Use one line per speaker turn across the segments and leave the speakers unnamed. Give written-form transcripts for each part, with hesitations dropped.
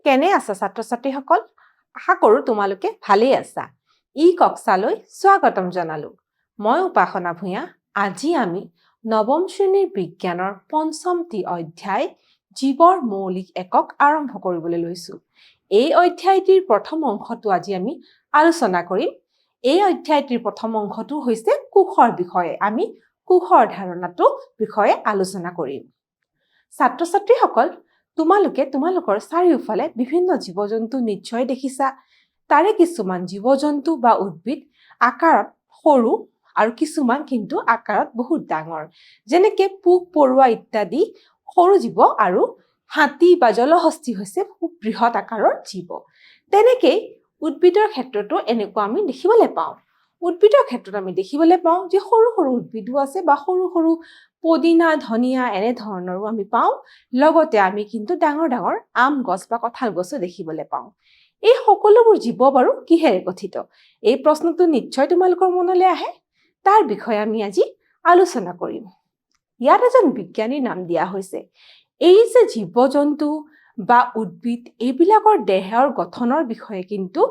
কেনে আছা ছাত্ৰ-ছাত্ৰীসকল? আশা কৰো তোমালোকে ভালেই আছা। ই কক্সালৈ স্বাগতম জনালো। মই উপাসনা ভূঞা। আজি আমি নৱম শ্ৰেণীৰ বিজ্ঞানৰ পঞ্চমটি অধ্যায় জীৱৰ মৌলিক একক আৰম্ভ কৰিবলৈ লৈছো। এই অধ্যায়টিৰ প্ৰথম অংশটো আজি আমি আলোচনা কৰিম। এই অধ্যায়টিৰ প্ৰথম অংশটো হৈছে কোষৰ বিষয়ে। আমি কোষৰ ধাৰণাটো বিষয়ে আলোচনা কৰিম। ছাত্ৰ-ছাত্ৰীসকল, তোমালোকে তোমালোকৰ চাৰিওফালে বিভিন্ন জীৱ-জন্তু নিশ্চয় দেখিছা। তাৰে কিছুমান জীৱ-জন্তু বা উদ্ভিদ আকাৰত সৰু আৰু কিছুমান কিন্তু আকাৰত বহুত ডাঙৰ। যেনেকৈ পোক-পৰুৱা ইত্যাদি সৰু জীৱ আৰু হাতী বা জলহস্তী হৈছে খুব বৃহৎ আকাৰৰ জীৱ। তেনেকৈ উদ্ভিদৰ ক্ষেত্ৰতো এনেকুৱা আমি দেখিবলৈ পাওঁ। উদ্ভিদৰ ক্ষেত্ৰত আমি দেখিবলৈ পাওঁ যে সৰু সৰু উদ্ভিদো আছে বা সৰু সৰু পদিনা, ধনিয়া এনেধৰণৰো আমি পাওঁ। লগতে আমি কিন্তু ডাঙৰ ডাঙৰ আম গছ বা কঁঠাল গছো দেখিবলৈ পাওঁ। এই সকলোবোৰ জীৱ বাৰু কিহেৰে গঠিত? এই প্ৰশ্নটো নিশ্চয় তোমালোকৰ মনলৈ আহে। তাৰ বিষয়ে আমি আজি আলোচনা কৰিম। ইয়াত এজন বিজ্ঞানীৰ নাম দিয়া হৈছে। এই যে জীৱ-জন্তু বা উদ্ভিদ এইবিলাকৰ দেহৰ গঠনৰ বিষয়ে কিন্তু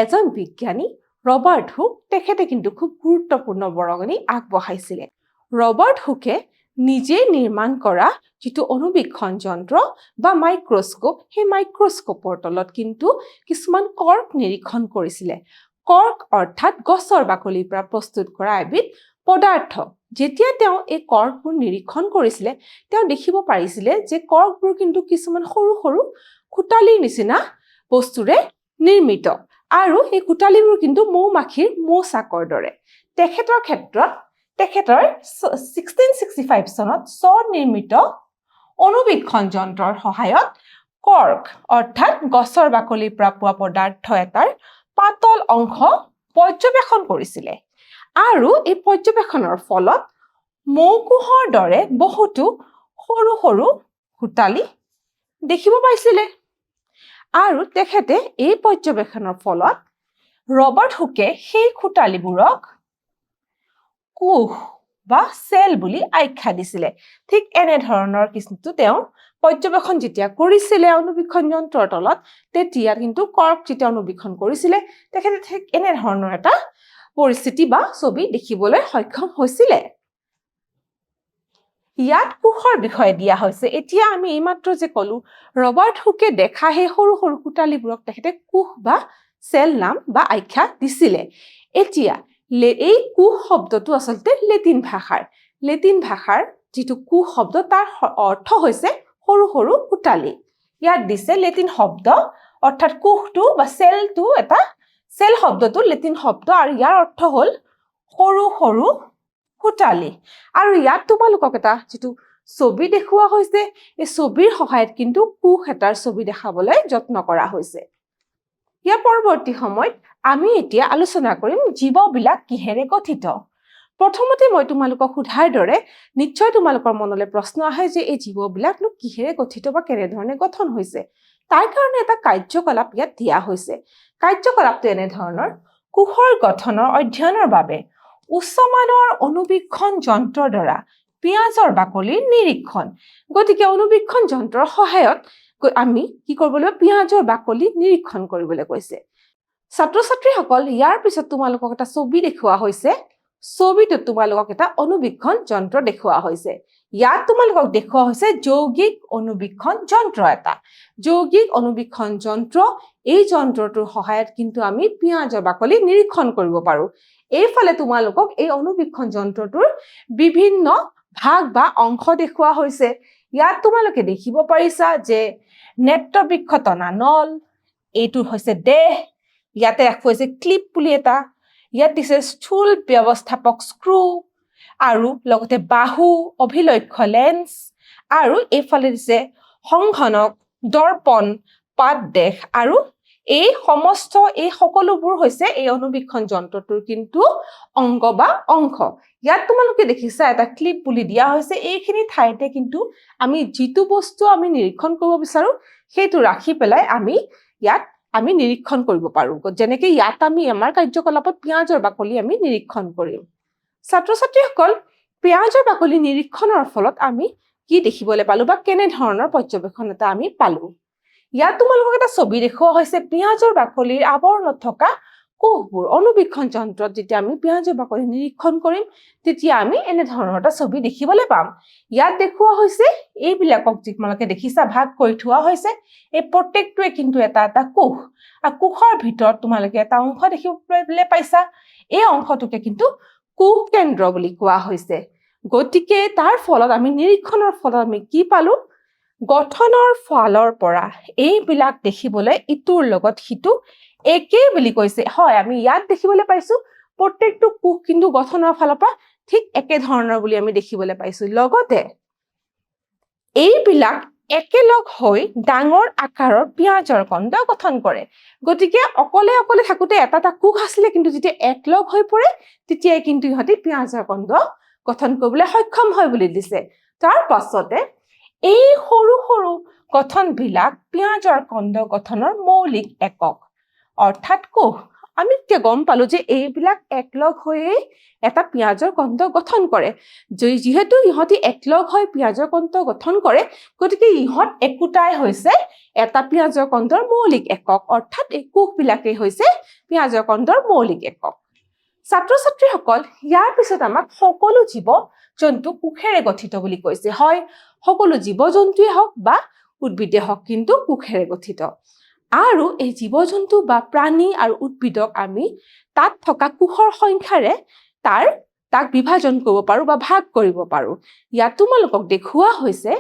এজন বিজ্ঞানী ৰবাৰ্ট হুক তেখেতে কিন্তু খুব গুৰুত্বপূৰ্ণ বৰঙণি আগবঢ়াইছিলে। ৰবাৰ্ট হুকে নিজেই নিৰ্মাণ কৰা যিটো অনুবীক্ষণ যন্ত্ৰ বা মাইক্ৰস্কোপ, সেই মাইক্ৰস্কোপৰ তলত কিন্তু কিছুমান কৰ্ক নিৰীক্ষণ কৰিছিলে। কৰ্ক অৰ্থাৎ গছৰ বাকলিৰ পৰা প্ৰস্তুত কৰা এবিধ পদাৰ্থ। যেতিয়া তেওঁ এই কৰ্কবোৰ নিৰীক্ষণ কৰিছিলে, তেওঁ দেখিব পাৰিছিলে যে কৰ্কবোৰ কিন্তু কিছুমান সৰু সৰু খুটালিৰ নিচিনা বস্তুৰে নিৰ্মিত আৰু এই খুটালিবোৰ কিন্তু মৌ-মাখিৰ মৌচাকৰ দৰে। তেখেতৰ 1665 চনত স্ব-নিৰ্মিত অনুবীক্ষণ যন্ত্ৰৰ সহায়ত কৰ্ক অৰ্থাৎ গছৰ বাকলিৰ পৰা পোৱা পদাৰ্থ এটাৰ পাতল অংশ পৰ্যবেক্ষণ কৰিছিলে। আৰু এই পৰ্যবেক্ষণৰ ফলত মৌকুহৰ দৰে বহুতো সৰু সৰু খুটালি দেখিব পাইছিলে। আৰু তেখেতে এই পৰ্যবেক্ষণৰ ফলত ৰবাৰ্ট হুকে সেই খুটালিবোৰক কোষ বা চেল বুলি আখ্যা দিছিলে। ঠিক এনেধৰণৰ কিন্তু তেওঁ পৰ্যবেক্ষণ যেতিয়া কৰিছিলে অনুবীক্ষণ যন্ত্ৰৰ তলত, তেতিয়া কিন্তু কৰ্ক যেতিয়া অনুবীক্ষণ কৰিছিলে, তেখেতে ঠিক এনেধৰণৰ এটা পৰিস্থিতি বা ছবি দেখিবলৈ সক্ষম হৈছিলে। ইয়াত কোষৰ বিষয়ে দিয়া হৈছে। এতিয়া আমি এইমাত্ৰ যে ক'লো ৰবাৰ্ট হুকে দেখা সেই সৰু সৰু খুটালিবোৰক তেখেতে কোষ বা চেল নাম বা আখ্যা দিছিলে। এতিয়া এই কোষ শব্দটো আচলতে লেটিন ভাষাৰ যিটো কোষ শব্দ তাৰ অৰ্থ হৈছে সৰু সৰু খুটালি। ইয়াত দিছে লেটিন শব্দ অৰ্থাৎ কোষটো বা চেলটো এটা চেল শব্দটো লেটিন শব্দ আৰু ইয়াৰ অৰ্থ হ'ল সৰু সৰু খুটালি। আৰু ইয়াত তোমালোকক এটা যিটো ছবি দেখুওৱা হৈছে, এই ছবিৰ সহায়ত কিন্তু কোষ এটাৰ ছবি দেখাবলৈ যত্ন কৰা হৈছে। ইয়াৰ পৰৱৰ্তী সময়ত আমি এতিয়া আলোচনা কৰিম জীৱবিলাক কিহেৰে গঠিত। প্ৰথমতে মই তোমালোকক সোধাৰ দৰে নিশ্চয় তোমালোকৰ মনলৈ প্ৰশ্ন আহে যে এই জীৱবিলাকনো কিহেৰে গঠিত বা কেনেধৰণে গঠন হৈছে। তাৰ কাৰণে এটা কাৰ্যকলাপ ইয়াত দিয়া হৈছে। কাৰ্যকলাপটো এনেধৰণৰ: কোষৰ গঠনৰ অধ্যয়নৰ বাবে উচ্চমানৰ অনুবীক্ষণ যন্ত্ৰৰ দ্বাৰা পিঁয়াজৰ বাকলিৰ নিৰীক্ষণ। গতিকে অনুবীক্ষণ যন্ত্ৰৰ সহায়ত আমি কি কৰিব লাগিব? পিঁয়াজৰ বাকলি নিৰীক্ষণ কৰিবলৈ কৈছে। ছাত্ৰ-ছাত্ৰীসকল, ইয়াৰ পিছত তোমালোকক এটা ছবি দেখুওৱা হৈছে। ছবিটোত তোমালোকক এটা অনুবীক্ষণ যন্ত্ৰ দেখুওৱা হৈছে। ইয়াত তোমালোকক দেখুওৱা হৈছে যৌগিক অনুবীক্ষণ যন্ত্ৰ এটা। যৌগিক অনুবীক্ষণ যন্ত্ৰ, এই যন্ত্ৰটোৰ সহায়ত কিন্তু আমি পিঁয়াজৰ বাকলি নিৰীক্ষণ কৰিব পাৰোঁ। এইফালে তোমালোকক এই অনুবীক্ষণ যন্ত্ৰটোৰ বিভিন্ন ভাগ বা অংশ দেখুওৱা হৈছে। ইয়াত তোমালোকে দেখিব পাৰিছা যে নেত্ৰবৃক্ষ টনা নল, এইটো হৈছে দেহ, ইয়াতে ৰাখা হৈছে ক্লিপ বুলি এটা, ইয়াত দিছে স্থূল ব্যৱস্থাপক স্ক্ৰু আৰু লগতে বাহু, অভিলক্ষ্য লেন্স আৰু এইফালে দিছে সংঘনক, দৰ্পণ, পাদদেশ আৰু এই সকলোবোৰ হৈছে এই অনুবীক্ষণ যন্ত্ৰটোৰ কিন্তু অংগ বা অংশ। ইয়াত তোমালোকে দেখিছা এটা ক্লিপ বুলি দিয়া হৈছে। এইখিনি ঠাইতে কিন্তু আমি যিটো বস্তু আমি নিৰীক্ষণ কৰিব বিচাৰো সেইটো ৰাখি পেলাই আমি ইয়াত নিৰীক্ষণ কৰিব পাৰোঁ। যেনেকে ইয়াত আমি আমাৰ কাৰ্যকলাপত পিঁয়াজৰ বাকলি আমি নিৰীক্ষণ কৰিম। ছাত্ৰ-ছাত্ৰীসকল, পিঁয়াজৰ বাকলি নিৰীক্ষণৰ ফলত আমি কি দেখিবলৈ পালো বা কেনেধৰণৰ পৰ্যবেক্ষণ এটা আমি পালো? ইয়াত তোমালোকক এটা ছবি দেখুওৱা হৈছে পিঁয়াজৰ বাকলিৰ আৱৰণত থকা কোষবোৰ অনুবীক্ষণ যন্ত্ৰত যেতিয়া আমি পিঁয়াজৰ বাকলি নিৰীক্ষণ কৰিম তেতিয়া আমি এনে ধৰণৰ এটা ছবি দেখিবলৈ পাম ইয়াত দেখুওৱা হৈছে এইবিলাকক যি তোমালোকে দেখিছা ভাগ কৰি থোৱা হৈছে এই প্ৰত্যেকটোৱে কিন্তু এটা এটা কোষ আৰু কোষৰ ভিতৰত তোমালোকে এটা অংশ দেখিবলৈ পাইছা এই অংশটোকে কিন্তু কোষ কেন্দ্ৰ বুলি কোৱা হৈছে গতিকে তাৰ ফলত আমি নিৰীক্ষণৰ ফলত আমি কি পালো গঠনৰ ফালৰ পৰা এইবিলাক দেখিবলৈ ইটোৰ লগত সিটো একে বুলি কৈছে হয় আমি ইয়াত দেখিবলৈ পাইছো প্ৰত্যেকটো কোষ কিন্তু গঠনৰ ফালৰ পৰা ঠিক একে ধৰণৰ বুলি আমি দেখিবলৈ পাইছো লগতে এইবিলাক একেলগ হৈ ডাঙৰ আকাৰৰ পিঁয়াজৰ কন্দ গঠন কৰে গতিকে অকলে অকলে থাকোতে এটা এটা কোষ আছিলে কিন্তু যেতিয়া একলগ হৈ পৰে তেতিয়াই কিন্তু ইহঁতে পিঁয়াজৰ কন্দ গঠন কৰিবলৈ সক্ষম হয় বুলি দিছে তাৰ পাছতে এই সৰু সৰু গঠনবিলাক পিঁয়াজৰ কন্দ গঠনৰ মৌলিক একক অৰ্থাৎ কোষ আমি এতিয়া গম পালো যে এইবিলাক একলগ হৈয়ে এটা পিঁয়াজৰ কন্দ গঠন কৰে যিহেতু ইহঁতি একলগ হৈ পিঁয়াজৰ কন্দ গঠন কৰে গতিকে ইহঁত একোটাই হৈছে এটা পিঁয়াজৰ কন্দৰ মৌলিক একক অৰ্থাৎ এই কোষবিলাকেই হৈছে পিঁয়াজৰ কন্দৰ মৌলিক একক ছাত্ৰ ছাত্ৰীসকল ইয়াৰ পিছত আমাক সকলো জীৱ জন্তু কোষেৰে গঠিত বুলি কৈছে হয় সকলো জীৱ জন্তুৱে হওক বা উদ্ভিদে হওক কিন্তু কোষেৰে গঠিত আৰু এই জীৱ জন্তু বা প্ৰাণী আৰু উদ্ভিদক আমি তাত থকা কোষৰ সংখ্যাৰে তাক বিভাজন কৰিব পাৰো বা ভাগ কৰিব পাৰো ইয়াত তোমালোকক দেখুওৱা হৈছে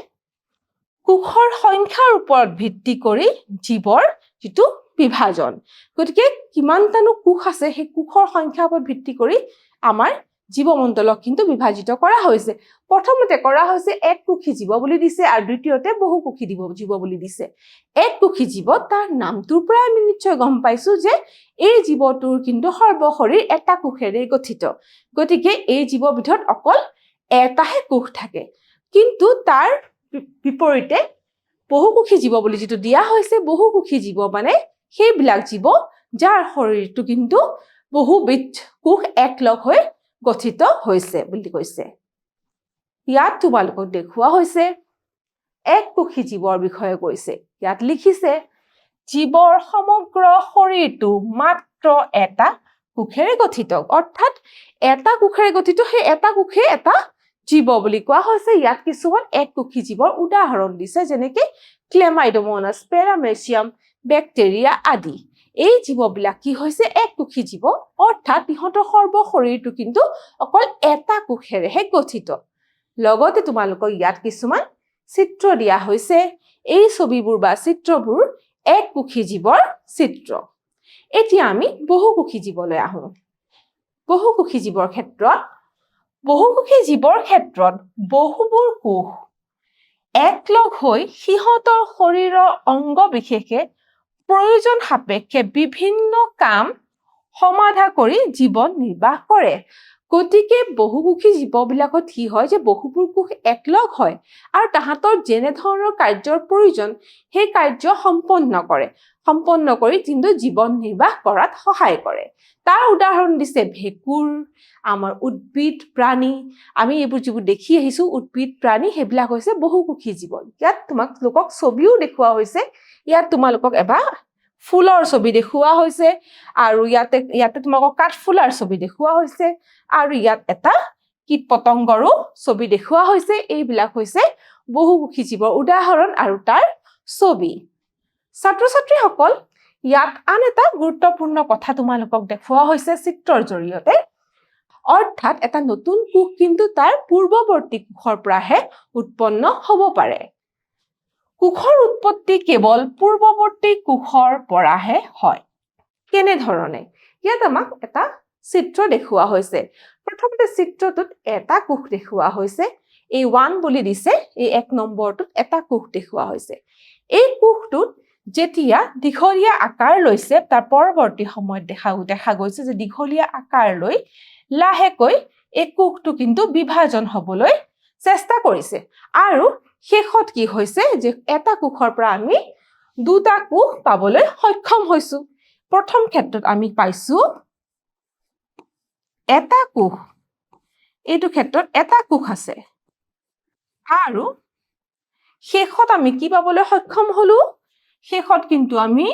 কোষৰ সংখ্যাৰ ওপৰত ভিত্তি কৰি জীৱৰ যিটো বিভাজন গতিকে কিমানটানো কোষ আছে সেই কোষৰ সংখ্যাৰ ওপৰত ভিত্তি কৰি আমাৰ জীৱমণ্ডলক কিন্তু বিভাজিত কৰা হৈছে প্ৰথমতে কৰা হৈছে এককোষী জীৱ বুলি দিছে আৰু দ্বিতীয়তে বহুকোষী জীৱ বুলি দিছে এককোষী জীৱ তাৰ নামটোৰ পৰা আমি নিশ্চয় গম পাইছো যে এই জীৱটোৰ কিন্তু সৰ্বশৰীৰ এটা কোষেৰে গঠিত গতিকে এই জীৱবিধত অকল এটাহে কোষ থাকে কিন্তু তাৰ বিপৰীতে বহুকোষী জীৱ বুলি যিটো দিয়া হৈছে বহুকোষী জীৱ মানে সেইবিলাক জীৱ যাৰ শৰীৰটো কিন্তু বহুবিধ কোষ একলগ হৈ গঠিত হৈছে বুলি কৈছে ইয়াত তোমালোকক দেখুওৱা হৈছে এককোষী জীৱৰ বিষয়ে কৈছে ইয়াত লিখিছে জীৱৰ সমগ্ৰ শৰীৰটো মাত্ৰ এটা কোষেৰে গঠিত অৰ্থাৎ এটা কোষেৰে গঠিত সেই এটা কোষে এটা জীৱ বুলি কোৱা হৈছে ইয়াত কিছুমান এককোষী জীৱৰ উদাহৰণ দিছে যেনেকৈ ক্লেমাইডোমোনাছ পেৰামেচিয়াম বেক্টেৰিয়া আদি এই জীৱবিলাক কি হৈছে এককোষী জীৱ অৰ্থাৎ ইহঁতৰ সৰ্বশৰীৰটো কিন্তু অকল এটা কোষেৰেহে গঠিত লগতে তোমালোকক ইয়াত কিছুমান চিত্ৰ দিয়া হৈছে এই ছবিবোৰ বা চিত্ৰবোৰ এককোষী জীৱৰ চিত্ৰ এতিয়া আমি বহুকোষী জীৱলৈ আহো বহুকোষী জীৱৰ ক্ষেত্ৰত বহুবোৰ কোষ একলগ হৈ সিহঁতৰ শৰীৰৰ অংগ বিশেষে প্ৰয়োজন সাপেক্ষে বিভিন্ন কাম সমাধা কৰি জীৱন নিৰ্বাহ কৰে গতিকে বহুকোষী জীৱবিলাকত কি হয় যে বহুবোৰ কোষ একলগ হয় আৰু তাহাঁতৰ যেনে ধৰণৰ কাৰ্যৰ প্ৰয়োজন সেই কাৰ্য সম্পন্ন কৰি কিন্তু জীৱন নিৰ্বাহ কৰাত সহায় কৰে তাৰ উদাহৰণ দিছে ভেঁকুৰ আমাৰ উদ্ভিদ প্ৰাণী আমি এইবোৰ যিবোৰ দেখি আহিছো উদ্ভিদ প্ৰাণী সেইবিলাক হৈছে বহুকোষী জীৱ ইয়াত তোমালোকক ছবিও দেখুওৱা হৈছে ইয়াত তোমালোকক এবাৰ ফুলৰ ছবি দেখুওৱা হৈছে আৰু ইয়াতে তোমালোকক কাঠফুলাৰ ছবি দেখুওৱা হৈছে আৰু ইয়াত এটা কীট পতংগৰো ছবি দেখুওৱা হৈছে এইবিলাক হৈছে বহুকোষী জীৱৰ উদাহৰণ আৰু তাৰ ছবি ছাত্ৰ ছাত্ৰীসকল ইয়াত আন এটা গুৰুত্বপূৰ্ণ কথা তোমালোকক দেখুওৱা হৈছে চিত্ৰৰ জৰিয়তে অৰ্থাৎ এটা নতুন কোষ কিন্তু তাৰ পূৰ্বৱৰ্তী কোষৰ পৰাহে উৎপন্ন হ'ব পাৰে কোষৰ উৎপত্তি কেৱল পূৰ্বৱৰ্তী কোষৰ পৰাহে হয় কেনেধৰণে ইয়াত আমাক এটা চিত্ৰ দেখুওৱা হৈছে প্ৰথমতে চিত্ৰটোত এটা কোষ দেখুওৱা হৈছে এই 1 বুলি দিছে এই 1 নম্বৰটোত এটা কোষ দেখুওৱা হৈছে এই কোষটোত যেতিয়া দীঘলীয়া আকাৰ লৈছে তাৰ পৰৱৰ্তী সময়ত দেখা গৈছে যে দীঘলীয়া আকাৰ লৈ লাহেকৈ এই কোষটো কিন্তু বিভাজন হ'বলৈ চেষ্টা কৰিছে আৰু শেষত কি হৈছে যে এটা কোষৰ পৰা আমি দুটা কোষ পাবলৈ সক্ষম হৈছো প্ৰথম ক্ষেত্ৰত আমি পাইছো এটা কোষ এইটো ক্ষেত্ৰত এটা কোষ আছে আৰু শেষত আমি কি পাবলৈ সক্ষম হলো শেষত কিন্তু আমি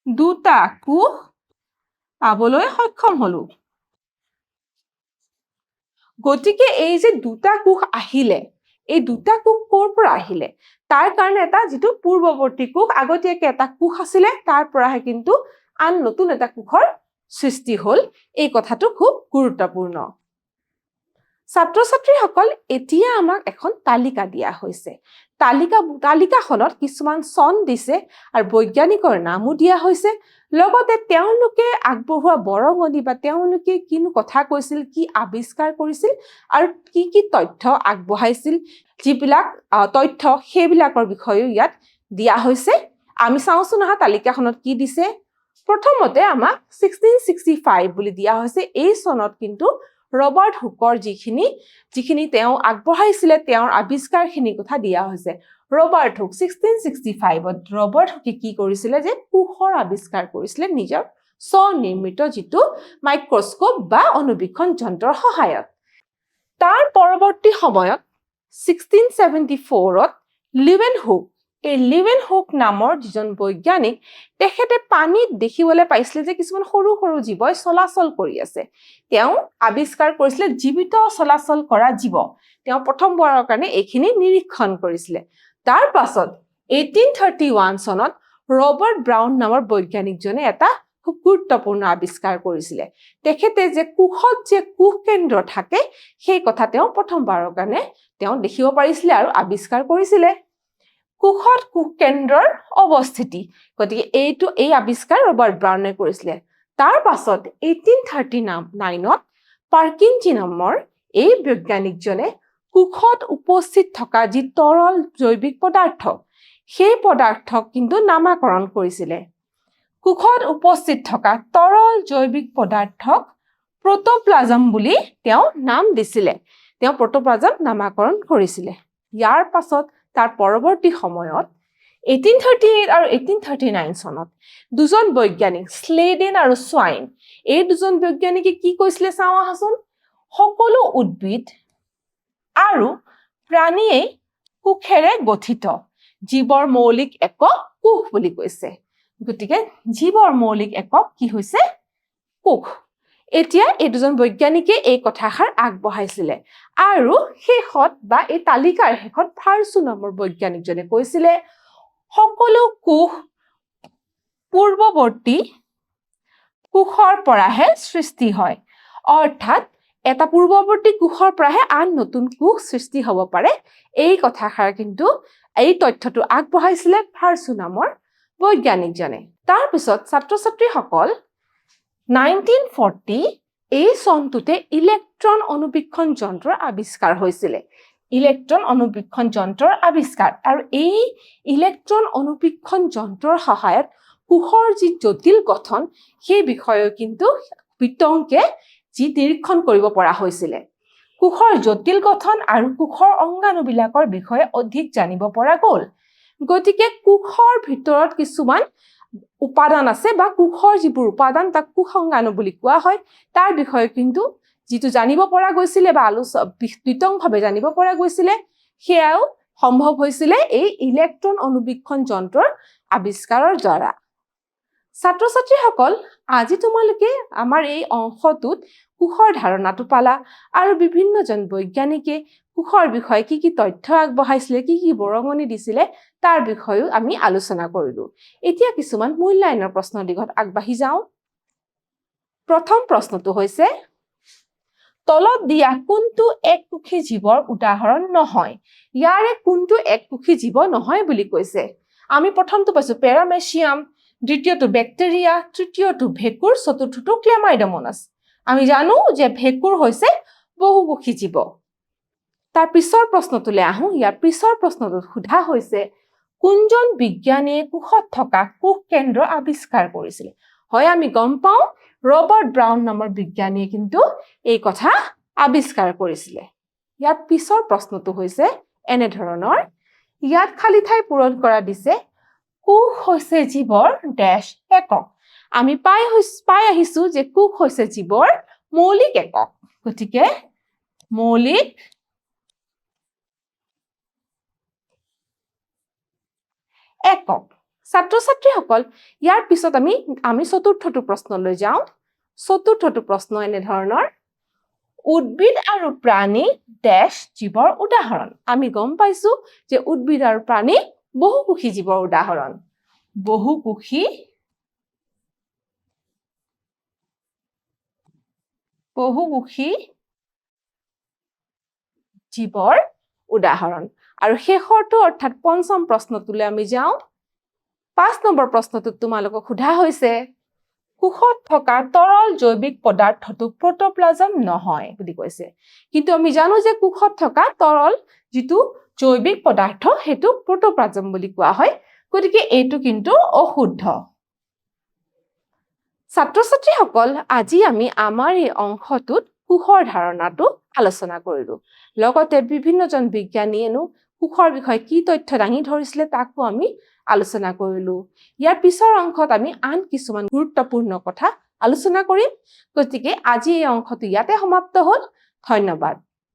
দুটা কোষ পাবলৈ সক্ষম হলো গতিকে এই যে দুটা কোষ আহিলে এই দুটা কোষ ক'ৰ পৰা আহিলে তাৰ কাৰণে এটা যেটো পূৰ্বৱৰ্তী কোষ আগতীয়াকৈ এটা কোষ আছিল তাৰ পৰাহে কিন্তু আন নতুন এটা কোষৰ সৃষ্টি হল এই কথাটো খুব গুৰুত্বপূৰ্ণ ছাত্ৰ ছাত্ৰীসকল এতিয়া আমাক এখন তালিকা দিয়া হৈছে তালিকাখনত কিছুমান চন দিছে আৰু বৈজ্ঞানিকৰ নামো দিয়া হৈছে লগতে তেওঁলোকে আগবঢ়োৱা বৰঙনি বা তেওঁলোকে কিনো কথা কৈছিল কি আৱিষ্কাৰ কৰিছিল আৰু কি তথ্য আগবঢ়াইছিল যিবিলাক তথ্য সেইবিলাকৰ বিষয়েও ইয়াত দিয়া হৈছে আমি চাওঁচোন আহা তালিকাখনত কি দিছে প্ৰথমতে আমাক 1665 বুলি দিয়া হৈছে এই চনত কিন্তু ৰবাৰ্ট হুকৰ যিখিনি তেওঁ আগবঢ়াইছিলে তেওঁৰ আৱিষ্কাৰখিনি কথা দিয়া হৈছে ৰবাৰ্ট হুক 1665ত ৰবাৰ্ট হুকে কি কৰিছিলে যে কোষৰ আৱিষ্কাৰ কৰিছিলে নিজৰ স্বনিৰ্মিত যিটো মাইক্ৰস্কোপ বা অনুবীক্ষণ যন্ত্ৰৰ সহায়ত তাৰ পৰৱৰ্তী সময়ত 1674ত লিৱেনহুক নামৰ যিজন বৈজ্ঞানিক তেখেতে পানীত দেখিবলৈ পাইছিলে যে কিছুমান সৰু সৰু জীৱই চলাচল কৰি আছে তেওঁ আৱিষ্কাৰ কৰিছিলে জীৱিত চলাচল কৰা জীৱ তেওঁ প্ৰথমবাৰৰ কাৰণে এইখিনি নিৰীক্ষণ কৰিছিলে তাৰ পাছত 1831 চনত ৰবাৰ্ট ব্ৰাউন নামৰ বৈজ্ঞানিকজনে এটা খুব গুৰুত্বপূৰ্ণ আৱিষ্কাৰ কৰিছিলে তেখেতে যে কোষত যে কোষ কেন্দ্ৰ থাকে সেই কথা তেওঁ প্ৰথমবাৰৰ কাৰণে তেওঁ দেখিব পাৰিছিলে আৰু আৱিষ্কাৰ কৰিছিলে কোষত কোষ কেন্দ্ৰৰ অৱস্থিতি গতিকে এই আৱিষ্কাৰ ৰবাৰ্ট ব্ৰাউনে কৰিছিলে তাৰ পাছত 1839ত পাৰ্কিনছন নামৰ এই বৈজ্ঞানিকজনে কোষত উপস্থিত থকা যি তৰল জৈৱিক পদাৰ্থ সেই পদাৰ্থক কিন্তু নামাকৰণ কৰিছিলে কোষত উপস্থিত থকা তৰল জৈৱিক পদাৰ্থক প্ৰটোপ্লাজম বুলি তেওঁ নাম দিছিলে তেওঁ প্ৰটোপ্লাজম নামাকৰণ কৰিছিলে ইয়াৰ পাছত তাৰ পৰৱৰ্তী সময়ত 1838 আৰু 1839 চনত দুজন বৈজ্ঞানিক স্লেডেন আৰু সোৱাইন এই দুজন বৈজ্ঞানিকে কি কৈছিলে চাওঁ আহাচোন সকলো উদ্ভিদ আৰু প্ৰাণীয়ে কোষেৰে গঠিত জীৱৰ মৌলিক একক কোষ বুলি কৈছে গতিকে জীৱৰ মৌলিক একক কি হৈছে কোষ এতিয়া এই দুজন বৈজ্ঞানিকে এই কথাষাৰ আগবঢ়াইছিলে আৰু শেষত বা এই তালিকাৰ শেষত ফাৰ্চু নামৰ বৈজ্ঞানিকজনে কৈছিলে সকলো কোষ পূৰ্বৱৰ্তী কোষৰ পৰাহে সৃষ্টি হয় অৰ্থাৎ এটা পূৰ্বৱৰ্তী কোষৰ পৰাহে আন নতুন কোষ সৃষ্টি হ'ব পাৰে এই কথাষাৰ কিন্তু এই তথ্যটো আগবঢ়াইছিলে ফাৰ্চু নামৰ বৈজ্ঞানিকজনে তাৰ পিছত ছাত্ৰ ছাত্ৰীসকল 1940 এই চনটোতে ইলেক্ট্ৰন অনুবীক্ষণ যন্ত্ৰৰ আৱিষ্কাৰ হৈছিলে ইলেক্ট্ৰন অনুবীক্ষণ যন্ত্ৰৰ আৱিষ্কাৰ আৰু এই ইলেক্ট্ৰন অনুবীক্ষণ যন্ত্ৰৰ সহায়ত কোষৰ যি জটিল গঠন সেই বিষয়ে কিন্তু বিতংকে যি নিৰীক্ষণ কৰিব পৰা হৈছিলে কোষৰ জটিল গঠন আৰু কোষৰ অংগাণুবিলাকৰ বিষয়ে অধিক জানিব পৰা গ'ল গতিকে কোষৰ ভিতৰত কিছুমান উপাদান আছে বা কোষৰ যিবোৰ উপাদান তাক কোষাংগাণু বুলি কোৱা হয় তাৰ বিষয়ে কিন্তু যিটো জানিব পৰা গৈছিলে বা বিতংভাৱে জানিব পৰা গৈছিলে সেয়াও সম্ভৱ হৈছিলে এই ইলেক্ট্ৰন অনুবীক্ষণ যন্ত্ৰৰ আৱিষ্কাৰৰ দ্বাৰা ছাত্ৰ ছাত্ৰীসকল আজি তোমালোকে আমাৰ এই অংশটোত কোষৰ ধাৰণাটো পালা আৰু বিভিন্নজন বৈজ্ঞানিকে কোষৰ বিষয়ে কি তথ্য আগবঢ়াইছিলে কি বৰঙনি দিছিলে তাৰ বিষয়েও আমি আলোচনা কৰিলো এতিয়া কিছুমান মূল্যায়নৰ প্ৰশ্নৰ দিশত আগবাঢ়ি যাওঁ প্ৰথম প্ৰশ্নটো হৈছে তলত দিয়া কোনটো এককোষী জীৱৰ উদাহৰণ নহয় ইয়াৰে কোনটো এককোষী জীৱ নহয় বুলি কৈছে আমি প্ৰথমটো পাইছো পেৰামেচিয়াম দ্বিতীয়টো ব্যাক্টেৰিয়া তৃতীয়টো ভেকুৰ চতুৰ্থটো ক্লেমাইডোমোনাছ আমি জানো যে ভেকুৰ হৈছে বহুকোষী জীৱ তাৰ পিছৰ প্ৰশ্নটোলৈ আহো ইয়াৰ পিছৰ প্ৰশ্নটোত সোধা হৈছে কোনজন বিজ্ঞানীয়ে কোষত থকা কোষ কেন্দ্ৰ আৱিষ্কাৰ কৰিছিল হয় আমি গম পাওঁ ৰবাৰ্ট ব্ৰাউন নামৰ বিজ্ঞানীয়ে কিন্তু এই কথা আৱিষ্কাৰ কৰিছিলে ইয়াত পিছৰ প্ৰশ্নটো হৈছে এনে ধৰণৰ ইয়াত খালি ঠাই পূৰণ কৰা দিছে কোষ হৈছে জীৱৰ ড্যাশ একক আমি পাই আহিছো যে কোষ হৈছে জীৱৰ মৌলিক একক গতিকে মৌলিক একক ছাত্ৰ-ছাত্ৰীসকল ইয়াৰ পিছত আমি চতুৰ্থটো প্ৰশ্নলৈ যাওঁ চতুৰ্থটো প্ৰশ্ন এনে ধৰণৰ উদ্ভিদ আৰু প্ৰাণী ডেশ জীৱৰ উদাহৰণ আমি গম পাইছো যে উদ্ভিদ আৰু প্ৰাণী বহুকোষী জীৱৰ উদাহৰণ বহুকোষী জীৱৰ উদাহৰণ আৰু শেষৰটো অৰ্থাৎ পঞ্চম প্ৰশ্নটোলৈ আমি যাওঁ 5 নম্বৰ প্ৰশ্নটোত তোমালোকক সোধা হৈছে কোষত থকা তৰল জৈৱিক পদাৰ্থটো প্ৰটোপ্লাজম নহয় বুলি কৈছে কিন্তু আমি জানো যে কোষত থকা তৰল যেটো জৈৱিক পদাৰ্থ হেতু প্ৰটোপ্লাজম বুলি কোৱা হয় গতিকে এইটো কিন্তু অশুদ্ধ ছাত্ৰ-ছাত্ৰীসকল আজি আমি আমাৰ এই অংশটোত কোষৰ ধাৰণাটো আলোচনা কৰিলো লগতে বিভিন্নজন বিজ্ঞানীয়েনো কোষৰ বিষয়ে কি তথ্য দাঙি ধৰিছিলে তাকো আমি আলোচনা কৰিলো ইয়াৰ পিছৰ অংশত আমি আন কিছুমান গুৰুত্বপূৰ্ণ কথা আলোচনা কৰিম গতিকে আজি এই অংশটো ইয়াতে সমাপ্ত হ'ল ধন্যবাদ